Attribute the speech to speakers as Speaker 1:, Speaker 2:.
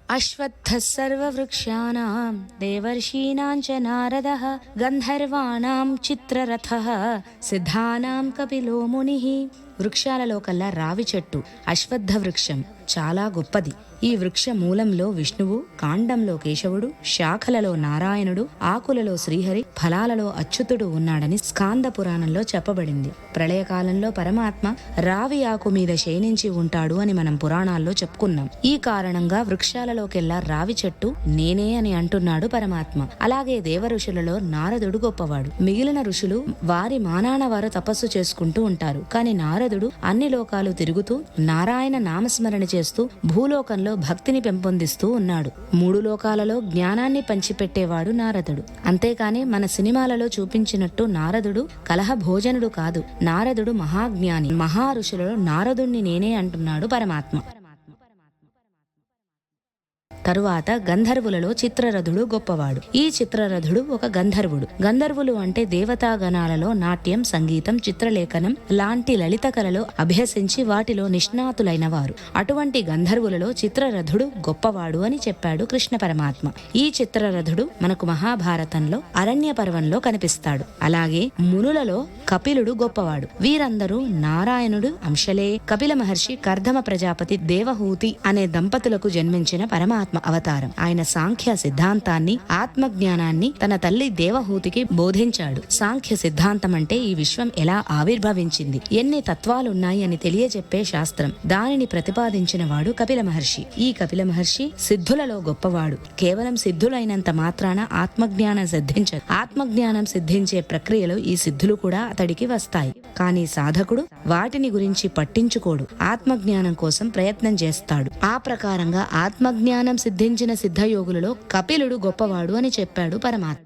Speaker 1: అశ్వత్థः సర్వవృక్షాణాం దేవర్షీణాం చ నారదః గంధర్వాణాం చిత్రరథః సిద్ధానాం కపిలో మునిః. వృక్షాలలో కల్లా రావి చెట్టు అశ్వత్థ వృక్షం చాలా గొప్పది. ఈ వృక్ష మూలంలో విష్ణువు, కాండంలో కేశవుడు, శాఖలలో నారాయణుడు, ఆకులలో శ్రీహరి, ఫలాలలో అచ్యుతుడు ఉన్నాడని స్కాంద పురాణంలో చెప్పబడింది. ప్రళయకాలంలో పరమాత్మ రావి ఆకు మీద శయనించి ఉంటాడు అని మనం పురాణాల్లో చెప్పుకున్నాం. ఈ కారణంగా వృక్షాలలోకెల్లా రావి చెట్టు నేనే అని అంటున్నాడు పరమాత్మ. అలాగే దేవ ఋషులలో నారదుడు గొప్పవాడు. మిగిలిన ఋషులు వారి మానాన వారు తపస్సు చేసుకుంటూ ఉంటారు. కానీ నారదుడు అన్ని లోకాలు తిరుగుతూ నారాయణ నామస్మరణ చేస్తూ భూలోకంలో భక్తిని పెంపొందిస్తూ ఉన్నాడు. 3 లోకాలలో జ్ఞానాన్ని పంచిపెట్టేవాడు నారదుడు. అంతేకాని మన సినిమాలలో చూపించినట్టు నారదుడు కలహ భోజనుడు కాదు. నారదుడు మహాజ్ఞాని. మహా ఋషులలో నారదుణ్ణి నేనే అంటున్నాడు పరమాత్మ. తరువాత గంధర్వులలో చిత్రరథుడు గొప్పవాడు. ఈ చిత్రరథుడు ఒక గంధర్వుడు. గంధర్వులు అంటే దేవతాగణాలలో నాట్యం, సంగీతం, చిత్రలేఖనం లాంటి లలిత కళలో అభ్యసించి వాటిలో నిష్ణాతులైన వారు. అటువంటి గంధర్వులలో చిత్రరథుడు గొప్పవాడు అని చెప్పాడు కృష్ణ పరమాత్మ. ఈ చిత్రరథుడు మనకు మహాభారతంలో అరణ్య పర్వంలో కనిపిస్తాడు. అలాగే మునులలో కపిలుడు గొప్పవాడు. వీరందరూ నారాయణుడు అంశలే. కపిల మహర్షి కర్దమ ప్రజాపతి దేవహూతి అనే దంపతులకు జన్మించిన పరమాత్మ అవతారం. ఆయన సాంఖ్య సిద్ధాంతాన్ని, ఆత్మజ్ఞానాన్ని తన తల్లి దేవహూతికి బోధించాడు. సాంఖ్య సిద్ధాంతం అంటే ఈ విశ్వం ఎలా ఆవిర్భవించింది, ఎన్ని తత్వాలున్నాయి అని తెలియజెప్పే శాస్త్రం. దానిని ప్రతిపాదించిన వాడు కపిల మహర్షి. ఈ కపిల మహర్షి సిద్ధులలో గొప్పవాడు. కేవలం సిద్ధులైనంత మాత్రాన ఆత్మజ్ఞానం సిద్ధించదు. ఆత్మజ్ఞానం సిద్ధించే ప్రక్రియలో ఈ సిద్ధులు కూడా అతడికి వస్తాయి. కానీ సాధకుడు వాటిని గురించి పట్టించుకోడు. ఆత్మజ్ఞానం కోసం ప్రయత్నం చేస్తాడు. ఆ ప్రకారంగా ఆత్మజ్ఞానం సిద్ధించిన సిద్ధయోగులలో కపిలుడు గొప్పవాడు అని చెప్పాడు పరమాత్మ.